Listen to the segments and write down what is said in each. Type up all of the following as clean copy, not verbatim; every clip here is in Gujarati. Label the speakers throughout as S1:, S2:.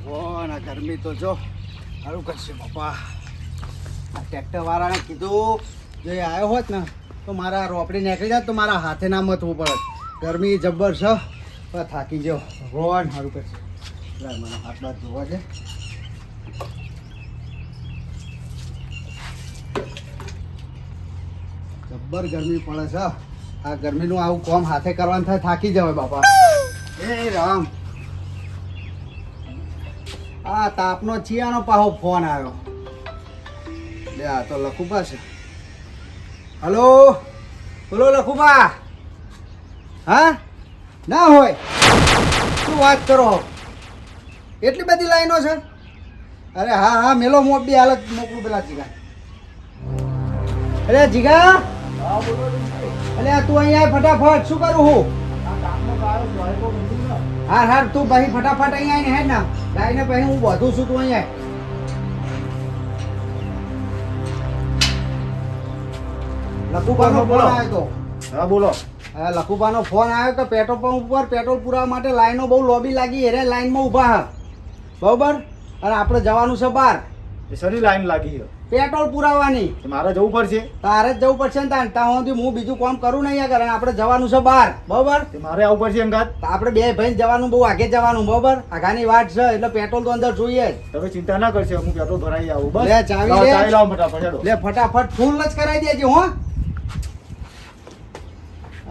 S1: ભગવાન આ ગરમી તો જો સારું કરશે બાપા. આ ટ્રેક્ટરવાળાને કીધું જો એ આવ્યો હોત ને તો મારા રોપડી નીકળી જાય તો મારા હાથે ના મથવું પડે. ગરમી જબ્બર છે પણ થાકી ગયો. ભગવાન સારું કરશે. લાય મને હાથ બાદ ધોવા છે. જબ્બર ગરમી પડે છે. આ ગરમીનું આવું કામ હાથે કરવાનું થાય થાકી જવાય બાપા. એ રામ, આ તાપનો ચિયાનો પાહો ફોન આવ્યો. લે આ તો લખુબા છે. હલો, બોલો લખુબા. હા ના હોય, શું વાત કરો? એટલી બધી લાઈનો છે? અરે હા હા, મેલો મોટી હાલત મોકલું પેલા જીગા. અરે જીગા, અરે તું અહીંયા ફટાફટ. શું કરું હું? હા હા, તું ભાઈ ફટાફટ અહીંયા આવીને હેડ ના ગાયને પછી હું બધું છું. તું અહીંયા લખુબાનો ફોન આવ્યો તો.
S2: હા બોલો.
S1: લખુબાનો ફોન આવ્યો તો પેટ્રોલ પંપ ઉપર પેટ્રોલ પુરાવા માટે લાઈનો બહુ લોબી લાગી. એરે લાઈનમાં ઊભા હા બરોબર. અને આપણે જવાનું છે બહાર.
S2: શેની લાઈન લાગી છે?
S1: પેટ્રોલ પુરાવાની.
S2: મારે જવું પડશે?
S1: તારે જ જવું પડશે ને તાર. ત્યાં સુધી હું બીજું કામ કરું નહીં કરે. આપણે જવાનું છે બહાર બરોબર.
S2: મારે આવવું પડશે અંગાત?
S1: આપણે બે ભાઈ જવાનું, બહુ આગે જવાનું બરોબર. આગાની વાત છે એટલે પેટ્રોલ તો અંદર જોઈએ જ.
S2: તમે ચિંતા ના કરશો, હું પેટ્રોલ ભરાઈ આવું. બસ
S1: લે ચાવી લે.
S2: ચાવી લાવો ફટાફટ.
S1: લે ફટાફટ ફૂલ જ કરાવી દેજે હો.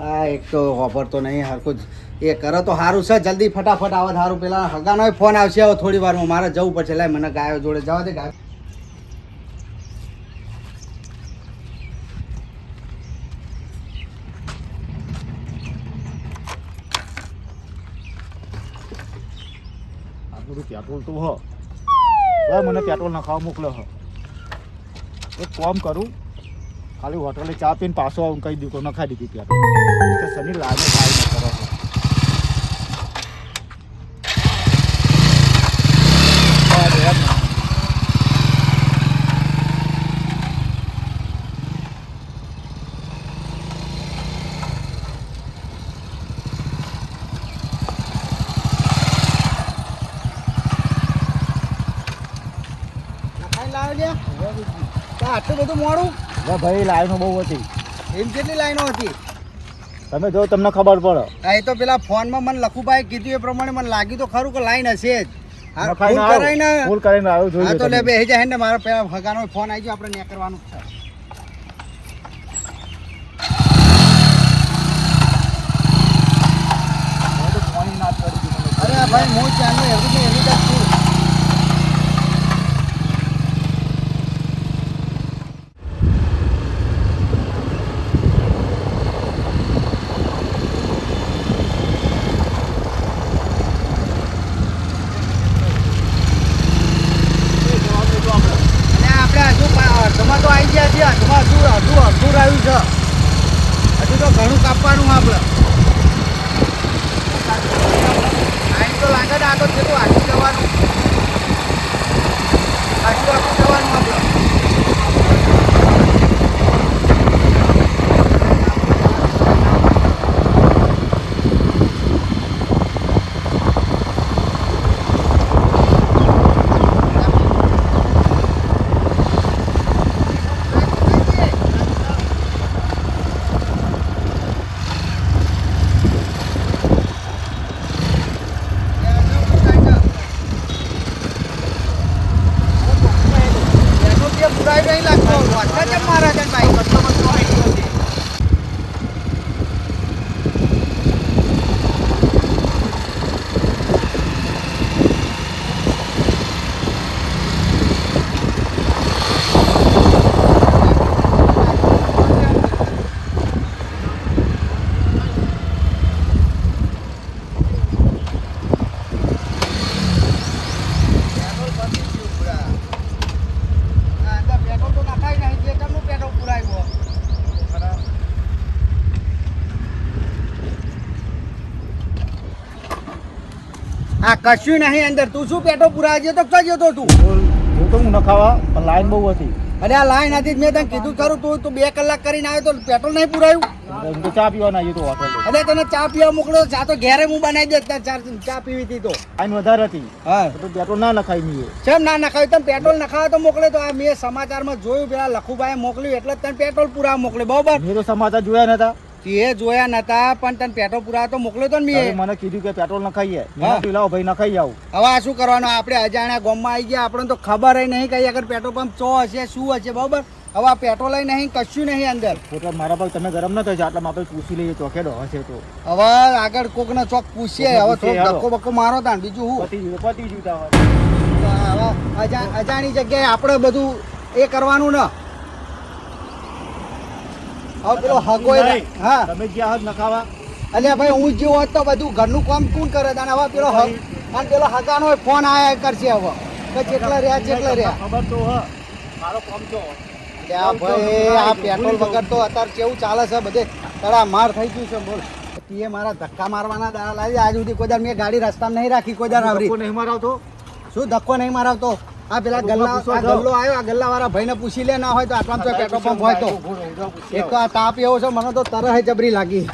S1: આ એક તો વાપરતો નહીં હરખું જ. એ કરે તો સારું છે. જલ્દી ફટાફટ આવે સારું. પેલા હગાનો ફોન આવશે હવે થોડી વારમાં. મારે જવું પડશે. લાય મને ગાયો જોડે જવા દે. ગાયો
S2: આ બધું પેટ્રોલ તો હ મને પેટ્રોલ નખાવા મોકલો હ. એક કામ કરું, ખાલી હોટલે ચા પીને પાછો આવું કહી દીધું નખાઈ દીધી પેટ્રોલ. શનિ લાગે ખાઈ ન કરો.
S1: આટલું બધું મોડું?
S2: ભાઈ લાઈનો બહુ હતી.
S1: એમ કેટલી લાઈનો હતી?
S2: તમે જો તમને ખબર પડે.
S1: એ તો પેલા ફોનમાં મને લખુભાઈ કીધું એ પ્રમાણે મને લાગ્યું તો ખરું કે લાઈન હશે જ.
S2: ફૂલ કરીને આવ્યો
S1: હા તો લે
S2: જોઈએ.
S1: બેસી જાય ને. મારો પેલા હગાનો ફોન આવી ગયો. આપણે ન્યા કરવાનું છે. અરે ભાઈ હું ચાલો એવી જ છું. અડધું રહ્યું છે. હજુ તો ઘણું કાપવાનું આપણે. લાઈન તો લાગે ને. આ તો છે તો આગળ જવાનું. આગળ જવાનું આપણે. આ કશું નહીં અંદર. તું શું પેટો પુરાવા ગયો તો ક્યાં ગયો તો તું?
S2: તો હું નખાવા પણ લાઈન બહુ હતી
S1: અરે આ લાઈન હતી જ મેં તને કીધું ખરું તું 2 કલાક કરીને આવ્યો તો પેટ્રોલ નહીં પુરાયું.
S2: હું તો ચા પીવા ના તો હોટલ
S1: અરે તને ચા પીવા મોકલ્યો, ચા તો ઘેરે હું બનાવી દે, ચા પીવી હતી તો.
S2: લાઈન વધારે હતી
S1: હા
S2: તો પેટ્રોલ ના નખાય નહીં
S1: કેમ ના નખાયું? તમે પેટ્રોલ નખાવા તો મોકલે તો આ મેં સમાચારમાં જોયું, પેલા લખુભાઈ મોકલ્યું એટલે જ તને પેટ્રોલ પુરાવા મોકલે. બરોબર,
S2: મેં તો સમાચાર જોયા નતા
S1: તે જોયા નતા પણ તને પેટ્રોલ પુરાવા તો મોકલ્યો તો ને
S2: તારે
S1: મેં.
S2: મને કીધું કે પેટ્રોલ નખાઈએ
S1: હા.
S2: મેં લાવો ભાઈ નખાઈ આવું
S1: હવે આ શું કરવાનું? આપણે અજાણ્યા ગામમાં આવી ગયા, આપણને તો ખબર નહીં કઈ આગળ પેટ્રોલ પંપ ચો હશે શું હશે. બરોબર, હવે આ પેટ્રોલ નહીં, કશું નહીં અંદર.
S2: પોતા મારા ભાઈ તમે ગરમ ન થઈ જાય આટલા આપણે પૂછી લઈએ ચોકેડો હશે તો
S1: હવે આગળ કોકને ચોક પૂછીએ. હવે થોડોક ધક્કો બક્કો મારો તાણ, બીજું હું.
S2: પતી જીવતા હોય
S1: હવે અજાણી જગ્યાએ આપણે બધું એ કરવાનું ને. હવે પેલો હગો
S2: નહીં.
S1: હા
S2: તમે ગયા હોત નખાવા
S1: અલ્યા ભાઈ હું જેવો હોત તો બધું ઘરનું કામ કોણ કરે તાને? હવે પેલો અને પેલો હગાનો ફોન આયા કરશે હવે કે ચેટલા રહ્યા.
S2: ખબર તો હ મારો કોમ છો
S1: અલ્યા ભાઈ આ પેટ્રોલ વગર તો અત્યારે કેવું ચાલે છે બધે તડા માર થઈ ગયું છે. બોલ તીએ મારા ધક્કા મારવાના દાડા લાવી આજ સુધી કોઈ દાડ મેં ગાડી રસ્તામાં નહીં રાખી, કોઈ દાડ આવરી.
S2: નહીં મારાવતો
S1: શું ધક્કો નહીં મારાવતો? આ પેલા ગલ્લો આવ્યો, આ ગલ્લા વાળા ભાઈને પૂછી લે, ના હોય તો આટલામાં તો પેટ્રોલ પંપ હોય તો. એક તો આ તાપ એવો છે મને તો તરહ જબરી લાગી.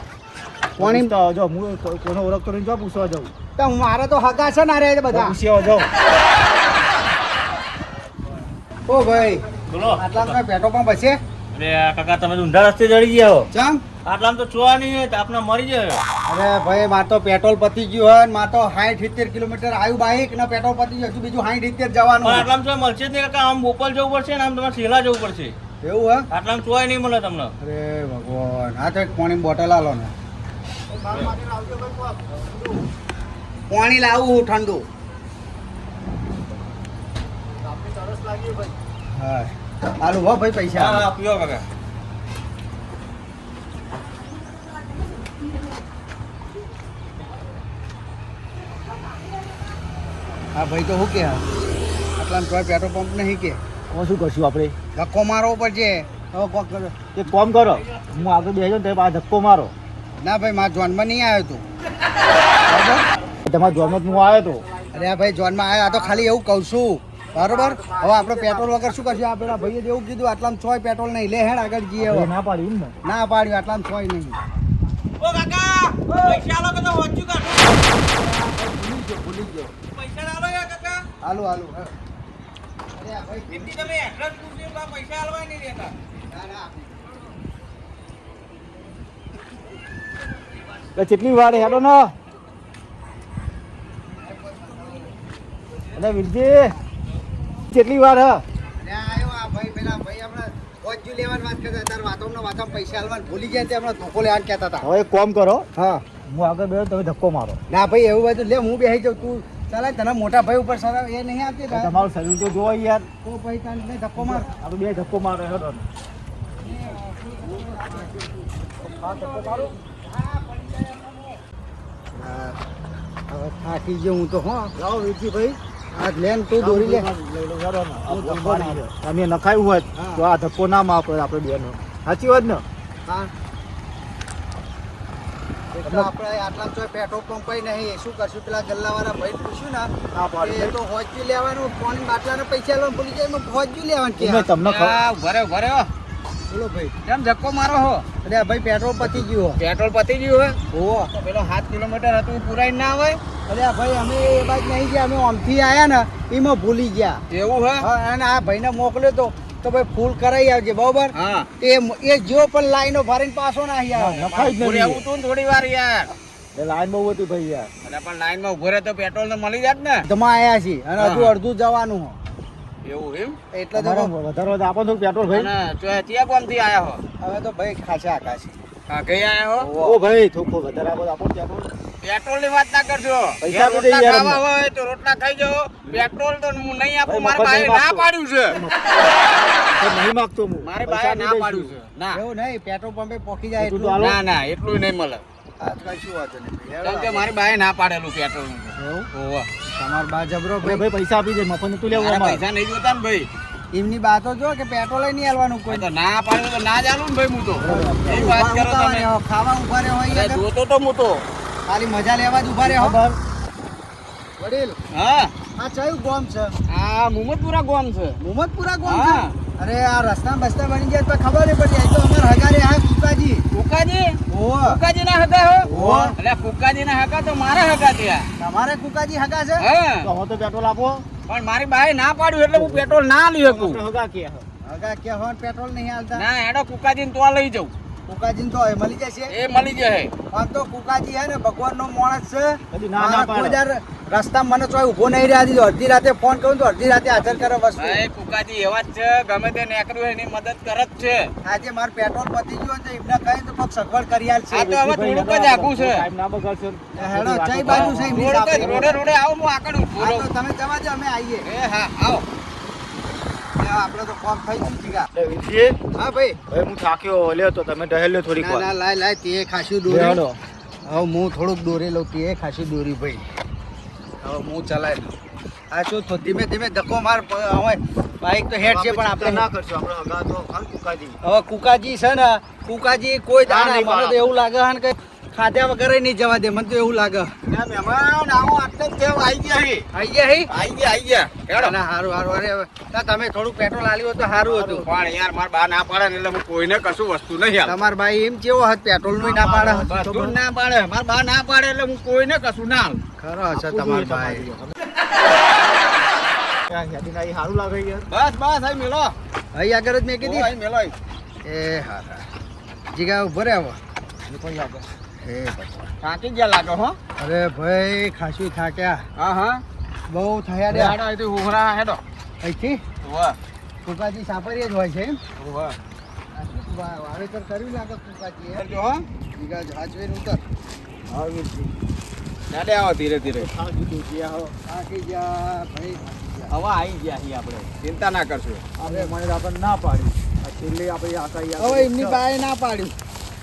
S2: કોણી જો હું કોનો ઓળખતો નહીં જો પૂછવા જાઉં
S1: તો મારે તો હગા છે ના રે બધા.
S2: પૂછ્યા જાઉં
S1: ઓ ભાઈ
S3: બોલો
S1: આટલામાં કઈ પેટ્રોલ પંપ હશે?
S3: અરે આ કાકા તમે તો ઊંધા રસ્તે ચડી ગયા હો.
S1: ચમ?
S3: આટલામાં તો ચોવા નહીં હોય તો આપને મરી જાય.
S1: અરે ભાઈ માર તો પેટ્રોલ પતી ગયું હોય ને માર તો 60-70 કિલોમીટર આવ્યું બાઈક ને પેટ્રોલ પતી ગયું, હજુ બીજું 60-70 જવાનું.
S3: પણ આટલામાં ચોય મળશે જ નહીં કાકા. આમ બોપલ જવું પડશે ને આમ તમારે સેલા જવું પડશે.
S1: એવું હે?
S3: આટલામાં ચોય નહીં મળે તમને.
S1: અરે ભગવાન, આ તો એક પાણી બોટલ આલો ને. પાણી લાવું હું ઠંડુ. હા હાલું હો ભાઈ પૈસા.
S3: હા હા પીવો કાકા.
S1: હા ભાઈ તો શું કે આટલામાં કોઈ પેટ્રોલ પંપ નહીં કે
S2: હવે શું કરશું આપણે
S1: ધક્કો મારવો પડશે. હવે કોક કરો.
S2: એક કામ કરો હું આગળ બેસજો ને તમે આ ધક્કો મારો
S1: ના ભાઈ મારા જોનમાં નહીં આવ્યો તું. બરાબર?
S2: તમારા જોરમાં હું આવ્યો તો
S1: અરે આ ભાઈ જોનમાં આવ્યો, આ તો ખાલી એવું કહું છું. બરોબર, હવે આપણે પેટ્રોલ વગર શું કરશું? આ પેલા ભાઈએ એવું કીધું આટલામાં ચોય પેટ્રોલ નહીં, લે હેડ આગળ જઈએ. હવે
S2: ના પાડી ને
S1: ના પાડ્યું, આટલામાં ચોય નહીં.
S3: ઓ કાકા પૈસા આલો કે તો વાંચ્યું કાઢું.
S1: ભૂલી ગયો.
S3: પૈસા આલો યાર કાકા.
S1: હાલું હાલું. અરે આ ભાઈ
S3: એમની તમે એડ્રેસ પૂછ્યું તો આ પૈસા આલવાય નહીં રહેતા.
S1: ના ના
S2: એટલે કેટલી વાર હેડો ને એટલે વીરજી કેટલી વાર હ
S1: અરે આયો આ ભાઈ પેલા ભાઈ આપણે વોજ્જુ લેવાની વાત કરતા હતા, વાતોમાં પૈસા આલવાના ભૂલી ગયા તે હમણાં ધોકો લેવાનું કહેતા હતા.
S2: હવે એક કામ કરો
S1: હા
S2: હું આગળ બેસો તમે ધક્કો મારો
S1: ના ભાઈ એવું બધું લે, હું બેસી જાઉં, તું ચાલે તને મોટા ભાઈ ઉપર સર એ નહીં આપતી તાર?
S2: તમારું શરીર તો જોવો યાર
S1: તો ભાઈ તને નહીં ધક્કો માર.
S2: આપણે બે ધક્કો મારો હેડો ને.
S1: હા, હવે થાકી ગયો હું તો. હા
S2: લાવો વીરજી ભાઈ
S1: આજ લેન તું દોરી લે.
S2: અમે નખાયું હોત તો આ ધક્કો ના માપે આપણે બેનો સાચી વાત ને
S1: હા એટલે આપણે આટલા તો પેટ્રોલ પંપ નહીં, શું કરશું? પેલા ગલ્લાવાળા ભાઈ પૂછ્યું ને
S2: ના પાડી
S1: એ તો હોજ્જુ લેવાનું, પાણી બાટલાના પૈસા લેવાનું ભૂલી જાય, એમાં હોજ્જુ લેવાનું કે.
S2: તમને તમને ખબર
S3: ભરે ભરે
S1: બોલો ભાઈ.
S3: કેમ ધક્કો મારો હો?
S1: અરે ભાઈ પેટ્રોલ પતી ગયું
S3: પેટ્રોલ પતી ગયું હે
S1: હો.
S3: તો પેલો 7 કિલોમીટર હતું પુરાઈ ના આવે.
S1: અરે ભાઈ અમે એ બાજુ નહીં ગયા, અમે આમથી આવ્યા ને એમાં ભૂલી ગયા.
S3: એવું હે?
S1: હા, અને આ ભાઈને મોકલ્યો તો ભાઈ ફૂલ કરાવી આવજે. બરોબર,
S3: હા
S1: એ જો પણ લાઈનો ભરીને પાછો ના આવ્યા.
S2: નખાય જ
S3: પૂરે
S2: નહીં
S3: આવું તું થોડી વાર યાર.
S2: એ લાઈન બહુ હતી ભાઈ યાર
S3: અને પણ લાઈન માં ઉભો રહે તો પેટ્રોલ તો મળી જાત ને.
S1: જમા આવ્યા છીએ અને હજુ
S3: હા.
S1: અડધું જવાનું હો.
S3: એવું એમ?
S1: એટલે તો
S2: વધારે વધારે આપો તો પેટ્રોલ ભાઈ
S3: અને ત્યાં કોમથી આયા હો?
S1: હવે તો ભાઈ ખાસા આકાશી.
S3: હા ગઈ આયા હો?
S2: ઓ ભાઈ થોડો વધારે આપો આપો પેટ્રોલ
S3: પેટ્રોલ ની વાત ના કરજો.
S2: પૈસા
S3: ઘેર
S2: આપી દઈએ
S3: રોટલા
S2: યાર
S3: ખાવા
S2: અમને.
S3: હોય તો રોટલા ખાઈ જાઓ. પેટ્રોલ તો હું નહીં આપું.
S2: ભાઈ,
S3: મારા
S2: મફત
S3: બાએ
S2: નહીં
S3: ના પાડ્યું છે.
S2: નહીં માગતો હું
S3: મારી
S2: પૈસા
S3: બાએ
S2: આપી
S3: ના
S2: દઈશું.
S3: પાડ્યું છે. ના
S1: એવું નહીં, પેટ્રોલ પંપે પોકી જાય
S2: એટલું
S1: એટલું.
S2: તો
S3: ના ના એટલું નહીં મળે.
S1: આ તો કશું વાંધો નહીં ભાઈ.
S3: કેમ કે મારી બાએ ના પાડેલું પેટ્રોલ નું.
S1: એવું?
S3: ઓવા.
S1: તમાર બા જબરો
S2: ભાઈ
S1: ભાઈ.
S2: પૈસા આપી દે મફત નતું લેવું
S3: મારા
S2: અમારે
S3: પૈસા નહીં જોતા ને ભાઈ.
S1: એમની બાતો જો કે પેટ્રોલ નહીં આલવાનું
S3: આ
S1: કોઈ.
S3: તો ના પાડ્યું તો ના ચાલું ને ભાઈ હું તો. એ વાત કરો
S1: ઉભા
S3: તમે.
S1: રહો, ખાવા ઉભા રહો
S3: અરે
S1: અહીંયા આગળ.
S3: જોતો તો હું તો.
S1: ખાલી મજા લેવા જ ઉભા રહો.
S2: ખબર
S1: વડીલ
S3: હા
S1: આ કયું ગામ છે
S3: આ મુમતપુરા ગામ છે
S1: મોહમ્મદપુરા ગામ છે
S3: હા.
S1: અરે આ રસ્તા બસ્તા બની ગયા તો ખબર નહીં પડી આ તો અમાર હગારે આ કુકાજી
S3: કુકાજી
S1: ઓહો
S3: કુકાજી ના હગા હો
S1: ઓહો.
S3: એટલે કુકાજી ના હગા તો મારા હગા ત્યાં
S1: તમારે કુકાજી હગા છે
S3: હા
S2: તો હવે તો પેટ્રોલ આપો
S3: પણ મારી બાઈ ના પાડ્યું એટલે હું પેટ્રોલ ના લઈ શકું
S2: આપણે હગા કે
S1: હગા કે હોન પેટ્રોલ નહીં હાલતા
S3: ના એનો કુકાજી તો લઈ જાઉં
S1: કુકાજી તો મળી જશે
S3: એ મળી જાય
S1: આમ તો કુકાજી હે ને ભગવાનનો માણસ છે
S2: કદી ના ના
S1: મારા
S2: પાડે.
S1: કોઈ દાડ રસ્તામાં મને ચોય ઊભો નહીં રહ્યા દીધો અડધી રાતે ફોન કરું તો અડધી રાતે હાજર કરે વસ્તુ
S3: ભાઈ કુકાજી એવા જ છે ગમે તે નેકર્યું હોય એની મદદ કરે જ છે
S1: આજે મારું પેટ્રોલ પતી ગયું તો એમને કહી તો કોક સગવડ કરી આલ
S3: આ
S1: છે
S3: તો હવે થોડુંક જ આઘું છે
S2: ટાઈમ ના બગાડશો
S1: હેડો ચઈ બાજુ છે એમની
S3: રોડ
S1: સાથે?
S3: રોડે રોડે આવો હું આગળ ઊભો
S1: હા,
S3: રહું.
S1: તો તમે જવા દો અમે આવીએ
S3: એ હા આવો
S1: આપણે તો કોમ થઈ ગયું જીગા
S2: વિજય
S1: હા ભાઈ
S2: ભાઈ હું થાક્યો લ્યો તો તમે ટહેલ્યો થોડીક
S1: ના
S2: વાર
S1: ના લાય લાય તે ખાસી
S2: લે
S1: દોરી
S2: હેડો.
S1: હવે હું થોડુંક દોરી લઉં તે ખાસી દોરી ભાઈ હવે હું ચલાય લઉં આ શું તો ધીમે ધીમે ધક્કો માર હવે બાઈક તો હેડ છે પણ આપણે
S2: ના કરશો આપણે હગા તો ખાલી કુકાજી
S1: હવે કુકાજી છે ને કુકાજી કોઈ
S2: ના,
S1: દાડા
S2: નહીં
S1: મને તો
S2: પાડે.
S1: એવું લાગે હે ને કે ખાધ્યા વગર નહીં જવા દે મને તો એવું લાગે
S3: ના મહેમાન આવો આટલે જ કેમ આવી ગયા હી
S1: આઈ ગયા હી
S3: આવી ગયા હેડો
S1: ના હારું હારું અરે હવે ના, તમે થોડું પેટ્રોલ આલ્યું હોત તો સારું હતું
S3: પણ યાર માર બા ના પાડે ને એટલે હું કોઈને કશું વસ્તુ નહીં હાલ
S1: તમાર ભાઈ એમ કેવો હત પેટ્રોલ નું ના પાડે
S3: બધું જ ના પાડે માર બા ના પાડે એટલે હું કોઈને કશું ના હાલ
S1: ખરો હશે તમાર ભાઈ
S2: સારું લાગે યાર
S3: બસ બસ અહીં મેલો
S1: અહીં આગળ જ મેં કીધી
S3: અહીં મેલો અહીં.
S1: એ હા હા જીગા ઉભો રે આવો
S2: કોઈ આગળ
S1: હે ભગવાન
S3: થાકી ગયા લાગે હો
S1: અરે ભાઈ ખાસું થાક્યા
S3: હા હા
S1: બહુ થયા રે
S3: હેડો અહીંથી ઉભરા હેડો
S1: અહીંથી
S3: વાહ
S1: કુકાજી સાપરીએ જ હોય છે એમ
S3: વાહ
S1: આ શું વાવેતર કર્યું લાગે કુકાજી એ
S3: જો હો
S1: જીગા હાચવીને ઉતર
S3: ચાલે આવો ધીરે ધીરે
S1: થાકી ગયા ભાઈ
S3: હવે આવી ગયા છીએ આપણે ચિંતા ના કરશું
S2: આપણે મને આપણને ના પાડી આ છેલ્લે આપણે આતા
S1: હવે એમની બાએ ના પાડ્યું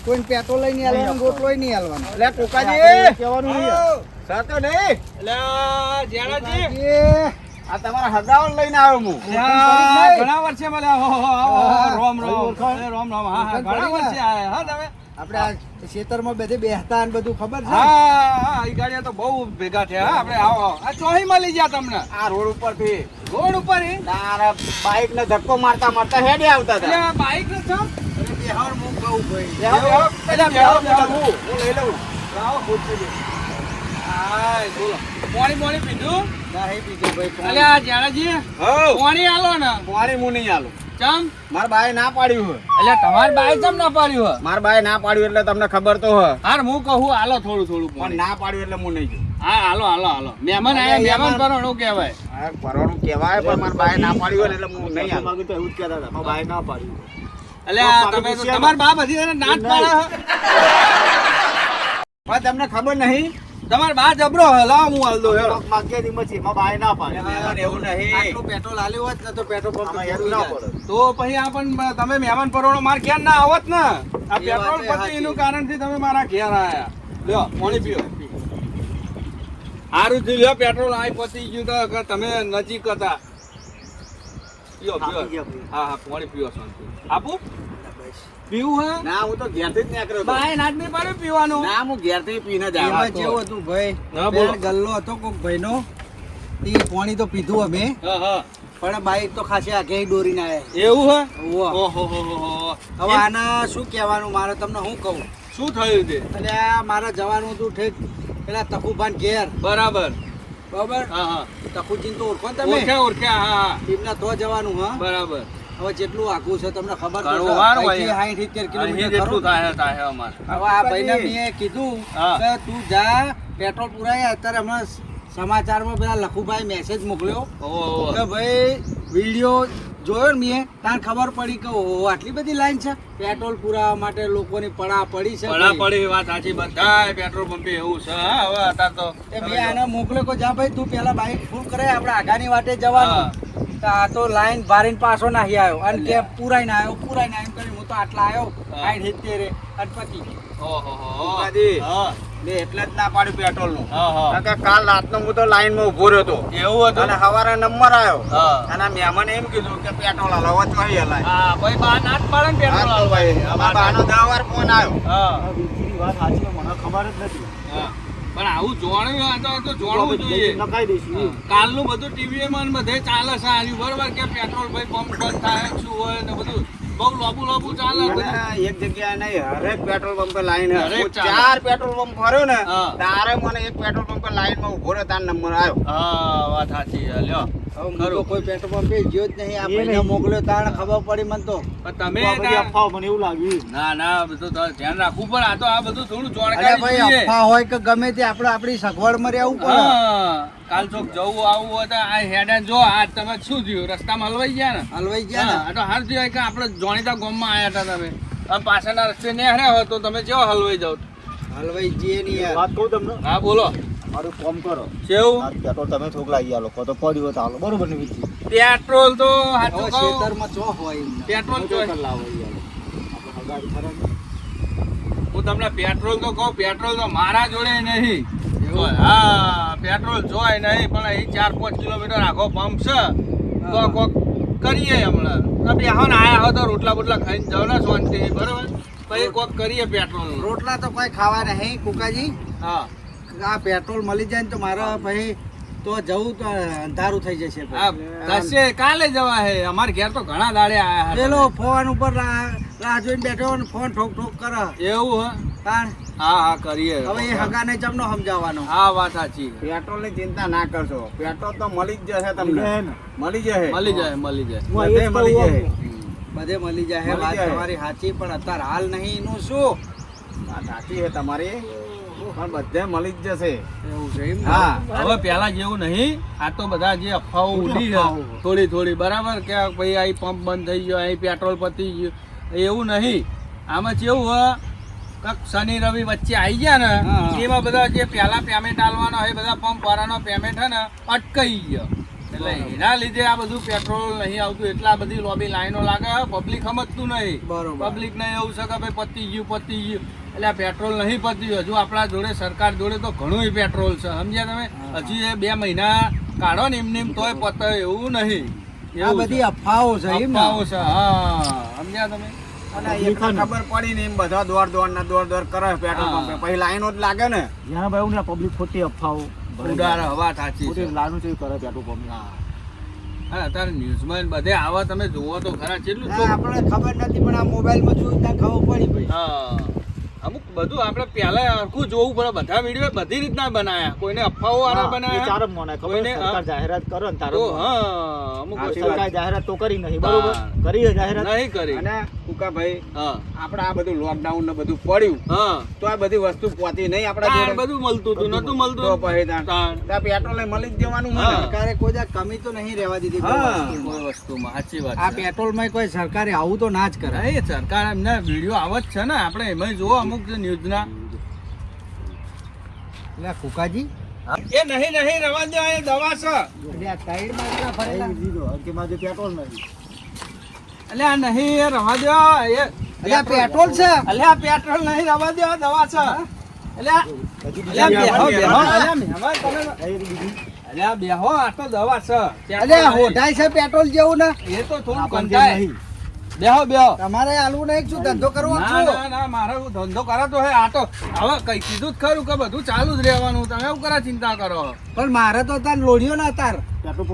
S1: કોઈને પેટ્રોલ લઈ નહીં હાલવાનું ગોટલો નહીં હાલવાનો
S3: એટલે કુકાજી
S2: કહેવાનું નહીં યાર.
S3: સાતો નહીં એટલે જેણાજી
S1: કુકાજી,
S3: આ તમારા હગાઓ લઈને આવ્યો હું
S1: ઘણા
S3: વર્ષે મળ્યા રોમ
S2: ઓળખાણ?
S3: રોમ રોમ
S1: ઘણા વર્ષે
S3: આયા હા તમે
S1: આપણે આ ખેતરમાં બધે બેહતા ને બધું ખબર છે
S3: હા એ ગાડીઓ તો બહુ ભેગા થયા હા આપણે આવો આ ચોહી મળી ગયા તમને આ રોડ ઉપરથી રોડ ઉપર બાઈક ને ધક્કો મારતા મારતા હેડે આવતા હતા બાઈક ને છો
S1: બેહાર હું કહું ભાઈ
S3: હું લઈ લઉં લાવો ખુરશી લે. હાય, બોલો પાણી પાણી પીધું
S1: નહીં બીજું ભાઈ
S3: અલે આ જાણાજી પાણી આલો ને પાણી હું નહીં આલું ચમ માર બાએ ના પાડ્યું હે એટલે તમારી બાએ ચમ ના પાડ્યું હે માર બાએ ના પાડ્યું એટલે તમને ખબર તો હે હાર હું કહું આલો થોડું થોડું પણ ના પાડ્યું એટલે હું નહીં જોઉં હા હાલો હાલો હાલો મહેમાન આયા મહેમાન પરણું કહેવાય હા પરણું કહેવાય પણ માર બાએ ના પાડ્યું એટલે હું નહીં આલું
S2: માગે તો એવું જ કહેતા હતા મારા બાએ ના પાડ્યું
S3: એટલે આ તમે તો તમાર બા બધી એને નાચ પાડે હે પણ તમને ખબર નહીં તમાર બા જબરો હે લાવ હું હાલ દો હેડો
S2: માગે ની મચી મારા બાએ ના પાડે
S3: એવું નહીં
S1: આટલું પેટ્રોલ આલ્યું હોત ને તો પેટ્રોલ પંપ
S2: આમાં યાર ના પડે
S3: તો પછી આ પણ તમે મહેમાન પરણો માર ઘેર ના આવત ને આ
S1: એ
S3: પેટ્રોલ
S1: વાત એ
S3: પતી એનું
S1: સાચી.
S3: કારણથી તમે મારા ઘેર આયા લ્યો પાણી પીઓ સારું થયું લ્યો પેટ્રોલ આ પતી ગયું તો કે તમે નજીક હતા પીઓ
S2: થાકી
S3: પીઓ
S2: ગયા ભાઈ.
S3: હા હા પાણી પીઓ શાંતિ આપું પીવું હે ના હું તો ઘેરથી જ નીકળ્યો બાય નાજ નહીં પાડ્યું પીવાનું ના હું ઘેરથી પીને જ
S1: એમાં જેવું હતું ભાઈ
S3: હા, બોલો.
S1: બેન ગલ્લો હતો કોક ભાઈનો એ પાણી તો પીધું અમે
S3: હા હા
S1: પણ બાઈક તો ખાસી આગે દોરીને આયા
S3: એવું હે
S1: ઓહો.
S3: ઓહો હો હો હો
S1: હવે આના શું કહેવાનું મારે તમને શું કહું
S3: શું થયું તે
S1: એટલે આ મારે જવાનું હતું ઠેક પેલા તકુભાન ઘેર
S3: બરાબર
S1: બરાબર
S3: હા હા
S1: તકુજીને તો ઓળખો ને તમે
S3: ઓળખ્યા હા હા
S1: એમના તો જવાનું હા
S3: બરાબર
S1: હવે જેટલું આઘું છે તમને ખબર તો
S3: ઘણું
S1: છે.
S3: વાર હોય.
S1: અહીંથી 60-70 કિલોમીટર ખરું.
S3: થાય અમારે
S1: હવે આ ભાઈને મેં કીધું
S3: હા.
S1: કે તું જા પેટ્રોલ પુરાય અત્યારે હમણાં સમાચારમાં પેલા લખુભાઈ મેસેજ મોકલ્યો
S3: ઓહો
S1: કે ભાઈ વિડીયો જોયો ને મેં તાર ખબર પડી કે ઓહો આટલી બધી લાઈન છે પેટ્રોલ પુરાવા માટે લોકોની પડા પડી છે ભાઈ.
S3: પડી વાત સાચી બધાય પેટ્રોલ પંપે એવું છે હા હવે અત્યારે તો
S1: તે મેં આને મોકલ્યો કે જા ભાઈ તું પેલા બાઈક ફૂલ કરે આપણે આગાની વાટે જવાનું તો આ તો લાઈન ભારીને પાછો નાહી આવ્યો અને કે પુરાઈ ના આવ્યો કરી હું તો આટલા આવ્યો
S3: હા.
S1: 60-70 રે અને પતી ગયું.
S3: ઓહો
S2: હા
S3: મેં એટલે જ ના પાડ્યું પેટ્રોલ નું
S2: હા હા
S3: કારણ કે કાલ રાતનો હું તો લાઈન માં ઉભો રહ્યો હતો
S2: એવું
S3: અને સવારે નંબર આવ્યો
S2: હા
S3: અને મહેમાને એમ કીધું કે પેટ્રોલ હલાવવા જ નહીં હલાય
S2: હા ભાઈ બા ના જ પાડે ને પેટ્રોલ
S3: હા, ભાઈ અમારા બાનો 10 વાર ફોન આવ્યો
S2: હા વીજળીની વાત સાચી છે, મને ખબર જ નથી
S3: હા પણ આવું જોણ્યું આ તો જોણવું જોઈએ.
S2: નખાઈ દઈશું
S3: કાલનું બધું ટીવી માં બધે ચાલે છે આર્યું બરોબર કે પેટ્રોલ ભાઈ પંપ બંધ થાય શું હોય ને બધું બહુ લોબુ ચાલે બધું.
S1: એક જગ્યાએ નહીં, હરેક પેટ્રોલ પંપે લાઈન હે.
S3: હરેક
S1: હું
S3: ચાલે.
S1: 4 પેટ્રોલ પંપ ફર્યો ને
S3: હા.
S1: તારે મને એક પેટ્રોલ પંપે લાઈનમાં ઉભો રહ્યો તાર નંબર આવ્યો.
S3: હા વાત સાચી છે. લ્યો ખરું.
S1: કોઈ પેટ્રોલ પંપે ગયો જ નહીં. આ
S2: એ
S1: ભાઈને
S2: નહીં.
S1: મોકલ્યો તારે ખબર પડી મને તો.
S3: પણ તમે
S2: તો આ બધી અફવાઓ મને એવું લાગ્યું
S3: ના બધું તો ધ્યાન રાખવું પડે. આ તો આ બધું થોડું
S1: અરે
S3: જાણકારી
S1: ભાઈ,
S3: જોઈએ.
S1: અફવા હોય કે ગમે તે આપણે આપણી સગવડમાં રહેવું પડે.
S3: હા કાલ ચોક જવું આવું હોય તો આ હેડે જો આ તમે શું થયું રસ્તામાં હલવાઈ ગયા ને
S1: હલવાઈ ગયા
S3: હા, આ તો હાર થયું કે આપણે જાણીતા ગામમાં આયા હતા તમે આમ પાછળના રસ્તે નેહર્યા હોય તો તમે કેવો હલવાઈ જાવ.
S1: ને હલવાઈ જઈએ નહીં યાર.
S2: વાત કહું તમને
S3: હા બોલો
S2: મારું કામ કરો
S3: કેવું
S2: આ પેટ્રોલ તમે થોડુંક લાવી આલો કહો તો પડ્યું હોય તો હાલો બરોબર ને વીજળી
S3: પેટ્રોલ તો
S1: હવે
S3: સાચું કહું
S1: ખેતરમાં ચો હોય એમને.
S3: પેટ્રોલ
S2: હું
S3: જોઈ
S2: તો લાવો ઈ હાલો. આપણે હગાડી ખરા ને?
S3: હું તમને પેટ્રોલ તો કહું પેટ્રોલ તો મારા જોડે નહીં હા પેટ્રોલ જોય નહીં પણ અહીં 4-5 કિલોમીટર આખો પંપ છે તો કોક કરીએ હમણાં તમે આવો ને આયા હો તો રોટલા બોટલા ખાઈને જાવ ને શાંતિ બરોબર પછી કોક કરીએ પેટ્રોલ
S1: રોટલા તો કોઈ ખાવા નહીં કુકાજી.
S3: હા
S1: આ પેટ્રોલ મળી જાય ને તો મારે પછી તો જવું તો અંધારું થઈ જશે
S3: હા થશે કાલે જવા હે અમારે ઘેર તો ઘણા દાડે આયા હતા.
S1: પેલો ફોન ઉપર રાહ જોઈને બેઠો ને ફોન ઠોક ઠોક કરે.
S3: એવું હે
S1: તાણ
S3: હા કરીએ
S1: હવે એ હગાને ચમનો સમજાવવાનો.
S3: હા વાત સાચી
S1: પેટ્રોલ ની ચિંતા ના કરશો, પેટ્રોલ તો મળી જ જશે
S2: એટલે હે ને,
S1: મળી જશે.
S3: મળી જાય મળી જાય
S2: હું
S1: બધે
S2: એ જ
S1: મળી
S2: કહું
S1: જાય.
S2: આમ.
S1: બધે મળી જાય.
S3: મળી
S1: વાત
S3: જાય.
S1: તમારી સાચી પણ અત્યારે હાલ નહીં એનું શું?
S3: વાત સાચી છે તમારી
S1: પણ બધે મળી જ જશે.
S2: એવું છે એમ ને?
S1: હા.
S3: હવે પેલા જેવું નહીં આ તો બધા જે અફવાઓ ઉડી છે
S2: અફવાઓ.
S3: થોડી બરાબર કે ભાઈ અહીં પંપ બંધ થઈ ગયો અહીં પેટ્રોલ પતી ગયું એવું નહીં આમાં કેવું હોય કાંક શનિ રવિ વચ્ચે આવી ગયા ને
S1: હા.
S3: એમાં બધા જે પેલા પેમેન્ટ આલવાનો હોય બધા પંપ વાળાનો પેમેન્ટ છે ને અટકાઈ ગયો એટલે એના લીધે આ બધું પેટ્રોલ નહીં આવતું એટલા બધી લોબી લાઈનો લાગે પબ્લિક સમજતું નહીં
S1: બરોબર.
S3: પબ્લિક ને એવું છે કે ભાઈ પતી ગયું એટલે આ પેટ્રોલ નહીં પત્યું હજુ આપણા જોડે સરકાર જોડે તો ઘણું પેટ્રોલ છે સમજ્યા તમે
S1: હા.
S3: હજી એ 2 મહિના કાઢો ને એમને એમ તોય પતે એવું નહીં
S1: આ
S3: એવું
S1: બધી
S3: છે.
S1: અફવાઓ છે એમ ને?
S3: અફવાઓ છે હા સમજ્યા તમે
S1: અને એક ખબર પડી ને એમ બધા દોડ કરે પેટ્રોલ
S3: હા.
S1: પંપે પછી લાઈનો જ લાગે ને.
S2: જ્યાં ભાઈ હું ને પબ્લિક ખોટી અફવાઓ ભરે
S3: ઉડાર
S2: જાય.
S3: હવા સાચી છે
S2: ખોટી લાનું છે એ કરે પેટ્રોલ પંપ
S3: હા અને અત્યારે ન્યૂઝમાં બધે આવા તમે જુઓ તો ખરા કેટલું
S1: ના, આપણે ખબર નથી પણ આ મોબાઈલમાં જોયું ત્યાં ખબર પડી ભાઈ.
S3: હા અમુક બધું આપણે પહેલા આખું જોવું પડે બધા વિડીયો બધી રીતના બનાયા કોઈને અફવાઓ વાળા
S2: એ
S3: બનાયા
S2: ચાર જ મનાય ખબર
S3: કોઈને,
S2: સરકાર જાહેરાત કરે ને તારે
S3: તો હા અમુક
S2: આ
S3: વસ્તુ
S2: સરકાર જાહેરાત તો કરી નહીં બરોબર
S3: હા.
S2: કરી છે જાહેરાત
S3: નહીં કરી
S1: અને કુકાભાઈ
S3: હા
S1: આપણે આ બધું લોકડાઉન ને બધું પડ્યું
S3: હા
S1: તો આ બધી વસ્તુ પહોંચી નહીં આપણા
S3: તાર
S1: જોડે.
S3: બધું મળતું હતું નતું
S1: તો
S3: મળતું
S1: પછી તાણ.
S3: તાણ.
S1: ત્યાં પેટ્રોલ એ મળી જ જવાનું
S3: હા.
S1: મને. સરકારે કોઈ જા કમી તો નહીં રહેવા દીધી કોઈ
S3: હા
S1: વસ્તુમાં.
S3: કોઈ વસ્તુમાં સાચી વાત
S1: આ
S3: છે
S1: પેટ્રોલમાં કોઈ સરકારે આવું તો ના જ કરે.
S3: એ સરકાર એમને વિડીયો આવે જ છે ને આપણે એમાં જોવો અમુક જે ન્યૂઝના
S1: એટલે કુકાજી
S3: એ નહીં રવા દો એ દવા છે
S1: એટલે આ સાઈડમાં એટલા ફરેલા.
S2: કઈ દીધો અંકિતમાં જે પેટ્રોલ નથી
S3: એટલે આ નહીં એ રવા દો એ
S1: એટલે આ પેટ્રોલ છે.
S3: એટલે આ પેટ્રોલ નહીં રવા દો આ દવા છે એટલે આ-
S2: હજી
S3: એટલે આ
S2: બીજી
S3: બેહો,
S2: બીજી
S3: બેહો.
S2: બીજી
S3: એટલે આ મહેમાન તમે
S2: કઈ બીજી
S3: એટલે આ બેહો આ તો દવા છે
S1: એટલે આ હોટાય છે પેટ્રોલ જેવું ને.
S3: એ તો થોડું
S2: આપણને જે
S3: કંટાય
S2: નહીં.
S3: બેહો
S1: તમારે આલવું નહીં શું ધંધો કરવો
S3: ના
S1: છો?
S3: ના ના મારે ધંધો કરાતો હે આ તો હવે કઈ કીધું જ ખરું કે બધું ચાલુ જ રહેવાનું તમે એવું કરા ચિંતા કરો
S1: પણ મારે તો તાર લોઢિયો ના તાર.
S2: પેટ્રોલ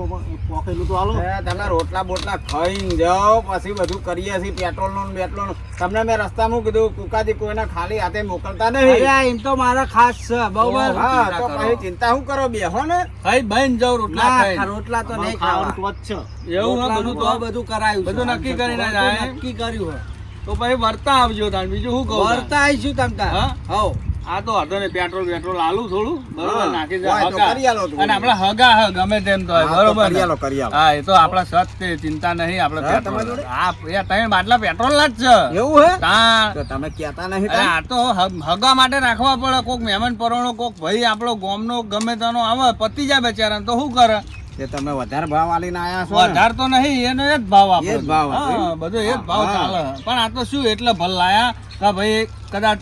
S2: પોકેલું તો હાલો
S1: એ તમે રોટલા બોટલા ખાઈને જાઓ પછી બધું કરીએ છીએ પેટ્રોલ નું ને બેટ્રોલ નું. તમને મેં રસ્તામાં કીધું કુકાજી કોઈને ખાલી હાથે મોકલતા
S2: અરે
S1: નહીં.
S2: આ એમ તો મારા ખાસ છે બરોબર
S1: હા
S3: ચિંતા
S1: તો
S3: કરો.
S1: પછી ચિંતા શું કરો બેહો ને.
S3: ખાઈ બહીને જાઉં રોટલા
S2: ના
S3: ખાઈને.
S2: રોટલા તો નહીં
S1: ખાવાનું
S2: ખાવાનું તો જ છે
S3: એવું હે
S2: રોટલાનું
S3: બધું તો
S2: બધું કરાયું છે.
S3: બધું નક્કી કરીને
S2: બધું
S3: જાય એમ?
S2: નક્કી કર્યું છે.
S3: તો પછી વર્તા આવજો તાણ બીજું શું કહું તાણ?
S2: વળતા આવીશું તમ તાર
S3: હા?
S2: હઉ
S3: આ તો હતો ને પેટ્રોલ આલું થોડું બરોબર
S1: હા.
S3: નાખી દે
S1: હોય તો
S3: હગા.
S1: કરી આલો તું.
S3: અને આપણા હગા હે ગમે તેમ તો હોય,
S1: હા, તો
S3: બરોબર
S1: કરી
S3: ને?
S1: આલો, કરી આલો.
S3: હા એ તો આપણા સત છે ચિંતા નહીં આપણે
S1: હા,
S3: પેટ્રોલ
S1: તમારી જોડે?
S3: હા એ ત્રણ બાટલા પેટ્રોલ ના જ છે
S1: એવું હે
S3: તાણ.
S1: તો તમે કહેતા નહીં
S3: અરે
S1: તાર?
S3: આ તો હગા માટે રાખવા પડે કોક મહેમાન પરોણો કોક ભાઈ આપણો ગામનો ગમે તેનો આવે પતી જાય બેચારા તો શું કરે
S1: તે તમે વધારે ભાવ આલીને આયા છો ને?
S3: વધારે તો નહીં એનો એ જ ભાવ
S1: એ
S3: આપણે
S1: જ ભાવ આપે.
S3: હા બધો એ જ ભાવ
S1: હા.
S3: ચાલે પણ આ તો શું એટલે ભલ લાયા કે ભાઈ કદાચ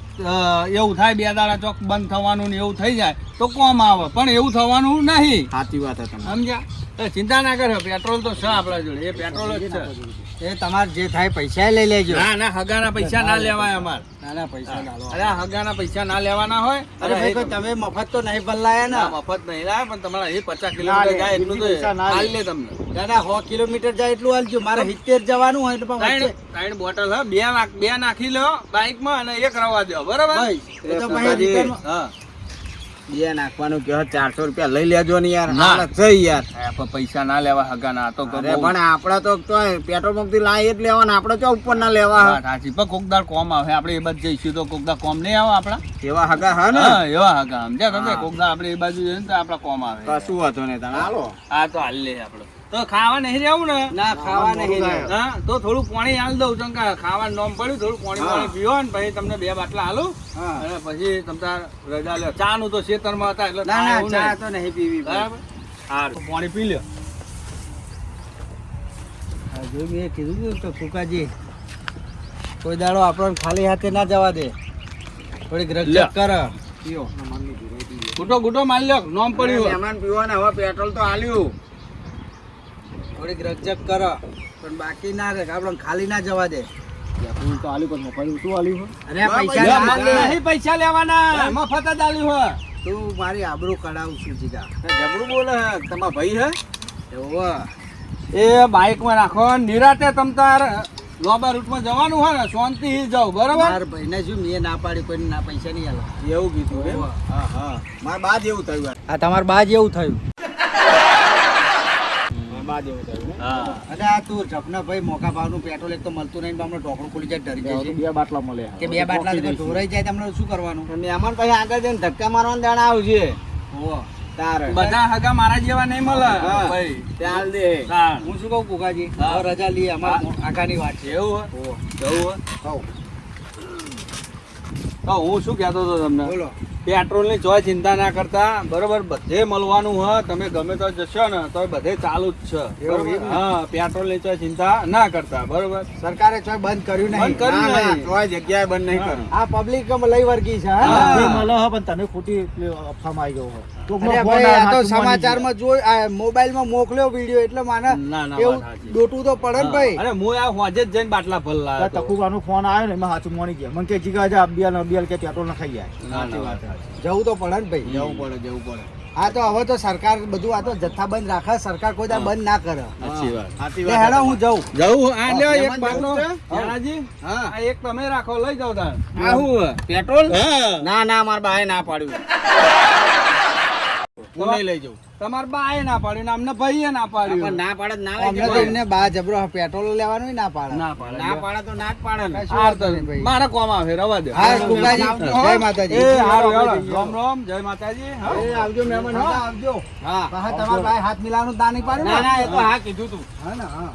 S3: એવું થાય 2 દાડા ચોક બંધ થવાનું ને એવું થઈ જાય તો કોમ આવે પણ એવું થવાનું નહીં
S1: સાચી વાત છે તમારી.
S3: સમજ્યા તો ચિંતા ના કરે પેટ્રોલ તો છે આપણા જોડે એ પેટ્રોલ જ છે
S1: એ તમારે જે થાય પૈસા લઈ લેજો.
S3: ના ના હગાના પૈસા ના લેવાય અમાર.
S1: ના ના પૈસા ના લો.
S3: અરે આ હગાના પૈસા ના લેવાના હોય.
S1: અરે ભાઈ કોઈ તમે મફત તો નહીં બદલાયા ને.
S3: ના, મફત નહીં લાવે પણ તમારા એ 50 કિલોમીટર જાય એટલું તો
S2: પૈસા ના લે.
S3: હાલ લે તમને.
S1: ના ના 100 કિલોમીટર જાય એટલું હાલજો. મારે 70 જવાનું હોય એટલે પણ વચ્ચે-
S3: ત્રણ બોટલ હા બે નાખી લો બાઈકમાં અને એક રવા દો બરાબર.
S1: ભાઈ, એ તો ભાઈ રિટર્ન-
S3: હા
S1: બે નાખવાનું કે 400 રૂપિયા લઈ લેજો ને યાર.
S3: ના.
S1: હાલત છે યાર.
S3: પૈસા ના લેવા હગાના આ તો
S1: અરે પણ આપડા તો પેટ્રોલ પંપ થી લાય જ લેવાના, આપડે તો ઉપર ના લેવા.
S3: સાચી પણ કોકદાર કોમ આવે આપણે એ બાજુ જઈશું તો કોકદાર કોમ નહીં આવે આપડા.
S1: એવા હગા હા ને
S3: હા એવા હગા સમજ્યા તમે.
S1: હા.
S3: કોકદાર આપણે એ બાજુ જઈએ ને તો આપડા કોમ આવે.
S1: કશું વાંધો નહીં તને હાલો.
S3: હા તો હાલ લે આપડે તો ખાવા નહીં રહેવું ને.
S1: ના ખાવા નહીં
S2: મોડું
S1: જાય.
S3: હા તો થોડું પાણી હાલ દઉં ચંકા ખાવાનું નોમ પડ્યું થોડું પાણી
S1: હા.
S3: પાણી પીવો ને પછી તમને 2 બાટલા હાલું
S1: હા.
S3: અને પછી તમતાર રજા લ્યો. ચા નું તો ખેતરમાં હતા એટલે
S1: ના
S3: ચા
S1: ના
S3: એવું
S1: ચા
S3: નહીં.
S1: તો નહીં પીવી ભાઈ.
S3: બરાબર હારું પાણી પી લ્યો.
S1: હા, જો મેં કીધું હતું તો ફૂકાજી કોઈ દાડો આપણને ખાલી હાથે ના જવા દે. થોડીક
S3: લ્યો.
S1: રજક કર.
S3: પીવો ગુટો મારી લ્યો નોમ પડ્યું
S1: મહેમાન પીવાના હવે પેટ્રોલ તો આલ્યું. થોડીક રજક કર પણ બાકી ના રે આપણને ખાલી ના જવા દે.
S2: પેટ્રોલ તો આલ્યું પણ મફત શું આલ્યું
S1: અરે પૈસા
S3: લ્યો,
S1: ના લે.
S3: નહીં પૈસા લેવાના મફત જ આલ્યું હોય.
S1: તું મારી આબરૂ કઢાવું છું જીગા.
S3: જબરું બોલે હે તમારા ભાઈ હે
S1: એવો
S3: એ બાઇકમાં રાખો નિરાતે તમતાર લોબા રૂટમાં જવાનું હોય ને શાંતિથી જાવ બરાબર.
S1: મારા ભાઈને શું મેં ના પાડી કોઈ ના પૈસા નહીં આલો.
S3: એવું કીધું એમ?
S1: હોવે.
S3: હા હા મારા બા જેવું થયું
S1: આ તમાર બા જેવું થયું.
S2: બા જેવું થયું ને.
S3: હા
S1: અને આ તું જપના ભાઈ મોકા ભાવનું પેટ્રોલ એક તો મળતું નહીં, હમણાં ઢોકળું ખુલી જાય ડરી જાય છે.
S2: 2 બાટલા મળે
S1: કે 2 બાટલા તો ઢોરાઈ જાય તમને શું કરવાનું?
S3: મહેમાન પછી આગળ જઈને ધક્કા મારવાનું દાણા આવશે.
S1: હોવે.
S3: તારે બધા હગા મારા જેવા નહીં મળે ભાઈ.
S1: ચાલ દે.
S3: તાર.
S1: હું શું કહું કુકાજી,
S3: હા.
S1: હવે રજા લઈએ અમાર આગાની વાત છે.
S3: એવું
S1: હોવે.
S3: હોય જવું
S1: કહું.
S3: હોય તો હું શું કહેતો હતો તમને
S1: બોલો.
S3: પેટ્રોલ ની ચોય ચિંતા ના કરતા બરોબર. બધે મળવાનું હોય તમે ગમે તો જશો ને તો બધે ચાલુ જ છે
S1: એવું
S3: બરોબર?
S1: એમ ને?
S3: હા પેટ્રોલ ની ચોય ચિંતા ના કરતા બરોબર.
S1: સરકારે ચોય બંધ કર્યું નહીં.
S3: બંધ કર્યું
S1: ના, ના,
S3: નહીં.
S1: ચોય જગ્યાએ બંધ નહીં
S3: હા.
S1: કર્યું. આ પબ્લિક લઈ વર્ગી છે
S3: હા.
S1: હા.
S2: બધી મળે હે પણ તમે ખોટી અફવામાં આવી ગયો હો. કોકનો
S1: અરે
S2: ફોન
S1: ભાઈ,
S2: આવે,
S1: આ તો
S2: હાચું માની
S1: સમાચારમાં જોઈ આ મોબાઈલમાં મોકલ્યો વિડીયો એટલે માને
S3: ના, ના,
S1: એવું
S3: વાત સાચી.
S1: દોટવું તો પડે ને ભાઈ.
S3: અરે હું આ હોજે જ જઈને બાટલા ભર
S2: ગયો.
S3: લાવ્યો હતો.
S2: તકુબાનો ફોન આવ્યો ને એમાં હાચું માની ગયા. મને કે જીગા જા અબિયાલ કે પેટ્રોલ ન ખાઈ જાય.
S3: ના, ના, વાત સાચી.
S1: જવું તો પડે ને ભાઈ.
S3: જવું પડે જવું પડે.
S1: આ તો હવે તો સરકાર બધું આ તો જથ્થાબંધ રાખે, સરકાર કોઈ દાડો બંધ ના કરે.
S3: સાચી વાત.
S1: લે હેડો હું જાઉં.
S3: જવું આ લ્યો એક
S1: મહેમાન
S3: બાટલો
S1: જવું છે?
S3: જણાજી
S1: હા.
S3: આ એક તમે રાખો લઈ જાવ તાર.
S1: આ હું પેટ્રોલ?
S3: હા
S1: ના ના મારા બાએ ના પાડ્યું. હું નહીં લઈ જાઉં.
S3: તમાર બાએ ના પાડ્યું ને અમને ભાઈએ ના પાડ્યું.
S1: ના પાડે ના લઈ જાઉં. એમને બા જબરો પેટ્રોલ લેવાનું ના પાડે.
S3: ના પાડે.
S1: ના પાડે તો ના જ પાડે ને.
S3: હાર તો મારે કોમ આવે રવા દે.
S1: હા, કુકાજી, જય માતાજી.
S3: એ હારું, હારું. રામ રામ જય માતાજી. હા.
S1: એ આવજો મહેમાન,
S3: હા,
S1: હા, આવજો.
S3: હા
S1: પાછા તમારા બાએ હાથ મિલાવવાનું દાન નહીં પાડ્યું
S3: ના
S1: ને?
S3: ના એ તો હા કીધું તું.
S1: હા ને, હા.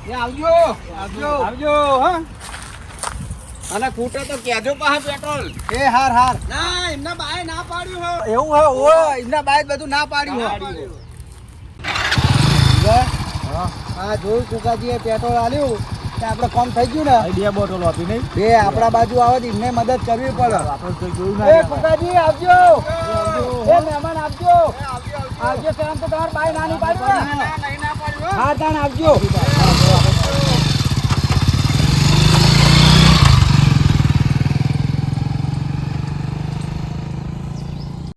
S3: એ આવજો આવજો આવજો હા. અને ખૂટે તો કહેજો પાછા પેટ્રોલ.
S1: એ હાર હાર.
S3: ના એમના બાએ ના પાડ્યું હો.
S1: એવું હે ઓ એમના બાએ જ બધું ના પાડ્યું હે. હા જોયું કુકાજીએ પેટ્રોલ આલ્યું તે આપણે કોમ થઈ ગયું ને.
S2: આ 2 બોટલો આપી નહીં.
S1: બે આપણા બાજુ આવે તો એમને મદદ કરવી પડે.
S2: આપણે તો જોયું
S1: એ
S2: ના.
S1: કુકાજી આવજો. એ મહેમાન આવજો. આવજો કેમ તો તમારા બાઈ નાની પાડ્યું ને? હા તાણ આવજો.